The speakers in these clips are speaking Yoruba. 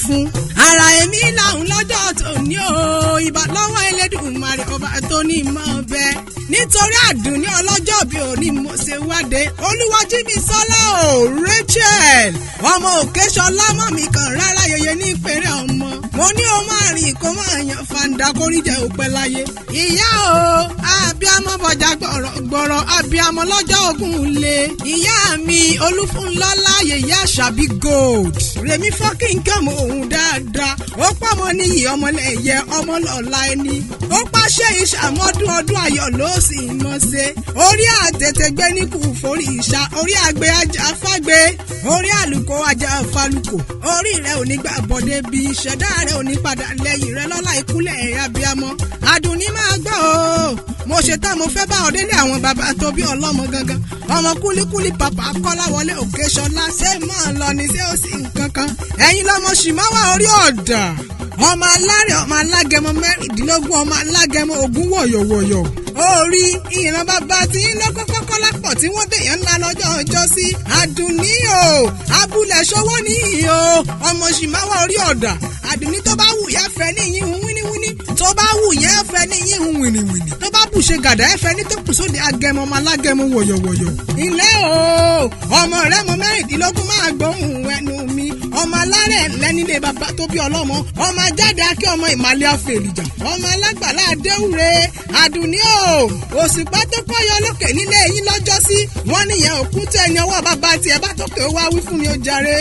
fún. ara èmi làwọn lọ́jọ́ tòní o ìbà lọ́wọ́ Elédùmarè ọba tó ní mọ́ bẹ́ẹ̀ nítorí àdùnní ọlọ́jọ́ bí òní mo ṣe wáde Olúwajímisọ́lá o Rachel ọmọ Òkèṣọlá mọ̀ mi kàn rárá yeye ní ìpèrè ọmọ mo ní o máa rìn kó máa yan fàǹdà kórìjẹ òpẹ́ láyé ìyá o abiyamọ bọjá gbọ̀rọ̀ abiyamọ lọ́jọ́ ogun lé ìyá mi Olúfúnlọ́lá yèyé Àṣàbí gold rèmi fọ́kìn kẹ́mu òun dáadáa ó pàmò níyì ọmọlẹ́yẹ ọmọlọ́lá ẹni ó pàṣẹ ìṣàmọ́dún ọdún ayọ̀ ló sì mọ̀ ṣe orí àtẹ̀tẹ̀ gbé ní kù forí ìṣá orí àgbẹ̀ ajá fágbé orí àlùkò ajá falùkò orí rẹ̀ ò ní gbà bọ́dé bí ìṣẹ̀dá rẹ̀ ò ní padà lẹ́yìn rẹ̀ lọ́lá ìkúlẹ̀ ẹ̀yà abiyamọ àdùnní máa gbọ́ o mo ṣe tán mo fẹ́ bá ọ délé àwọn bàbá tó bí ọlọ́mọ gangan ọmọ kúlíkúlí pàpà Kọ́láwọlé Òkèṣọlá ṣé máa lọ ní ṣé ó sì nǹkan kan ẹ̀yin lọ́mọ ṣìmáwá orí ọ̀dà ọmọ alárẹ̀ ọmọ alágẹmọ mẹ́rìndínlógún ọmọ alágẹmọ ogún wọ̀yọ̀wọ̀yọ̀ orí ìran bàbá tí ń lọ kọ́kọ́ lápọ̀ tí wọ́n dèèyàn ńlá lọ́jọ́ ọjọ́ sí àdùnní o abúlé ṣọwọ́ níyì o ọmọ ṣìmáwá orí ọ̀dà àdùnní tó bá wù yá fẹ́ níyìn hun wíníwíní tó bá wù yẹn fẹ́ níyìn hun wìnìwìnì tó bá bù ṣe gàdá ẹ̀fẹ́ ní tó kù sóde agẹmọ ọmọ alágẹmọ wọ̀yọ̀wọ̀yọ̀ ilé o ọmọ rẹ mọ mẹ́rìndínlógún máa gbóhùn ẹnu mi ọmọ alárẹ̀ lẹ́nílé bàbá tó bí ọlọ́mọ ọmọ ajáde akẹ́ ọmọ ìmàlẹ́ àfẹ̀lìjà ọmọ alágbàlá adéwúre àdùnní o òṣùpá tó kọ́yọ lókè nílé yín lọ́jọ́ sí wọ́n níyẹn òkú tẹ̀ ní ọwọ́ bàbá tiẹ̀ bá tókè ó wá wí fún mi ó jàre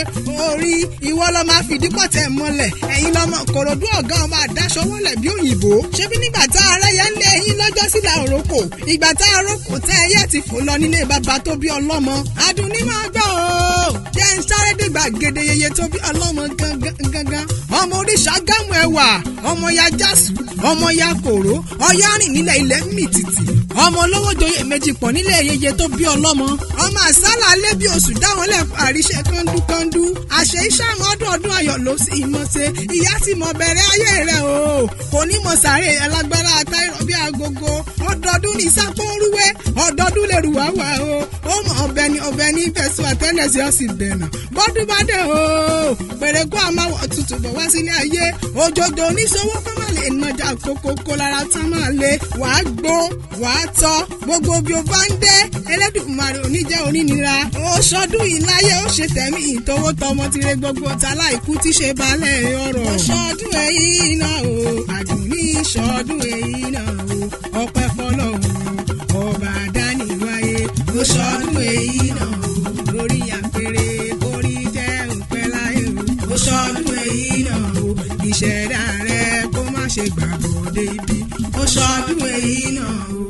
orí ìwọ lọ máa fìdí pọ̀tẹ́ mọ́lẹ̀ ẹ̀yin lọ́mọ kòròdú ọ̀gá ọmọ àdáṣọ wọlé bí òyìnbó ṣebí nígbà tá ara yẹn lé yín lọ́jọ́ sí làrókò ìgbà tá arókò tẹ́ ẹyẹ ti fò lọ nílé bàbá tó bí ọlọ́mọ àdùnní máa gbọ́ o jẹ́ ń sáré dìgbà gèdè yeye tó bí ọlọ́mọ gangan ọmọ oríṣà gámù ẹwà ọmọ ya jásù ọmọ ya kòró ọyá rìn nílẹ̀ ilẹ̀ mìtìtì ọmọ olówó joyè méjì pọ̀ nílẹ̀ yeye tó bí ọlọ́mọ ọmọ àsálà lé bí oṣù dáwọn lẹ́kọ̀ọ́ àríṣẹ́ kọ́ńdúkọ́ńdú àṣẹ iṣẹ́ àwọn ọdún ayọ̀ ló sì mọ̀ ṣe ìyá sì mọ̀ bẹ̀rẹ̀ ayé rẹ̀ o kò ní mọ̀ sáré alágbára àtàìrọ̀ bí agogo ọdọọdún ní sápóorúwé ọdọọdún lè rùwá wà o ó mọ ọbẹ̀ ní fẹ̀sùn àtẹ́lẹsẹ̀ ọ̀sìn dẹ̀nà bọ́dún bá dẹ̀ o pèrèkó àmàwọ̀ tutù bọ̀ wá sílé ayé òjòjò oníṣòwò kọ́ máa lè nàjà kókókó lára tá máa lè wàá gbó wàá tọ́ gbogbo bí o bá ń dé Elédùmarè ò ní jẹ́ onínira ó ṣọdún ìláyé ó ṣe tẹ̀mí ìtòwó tọmọ tire gbogbo tàláìkú tí ṣe balẹ̀ ọ̀rọ̀ ó ṣọdún èyí náà o àdùnní ṣọdún èyí náà o ọpẹ́ fọ́lọ́run ọba àdániwáyé ó ṣọdún èyí náà o lórí àpèrè kórí jẹ́ òpẹ́ láyé o ó ṣọdún èyí náà o ìṣẹ̀dá rẹ kó má ṣe gbàgbọ́ dé ibi ó ṣọdún èyí náà o.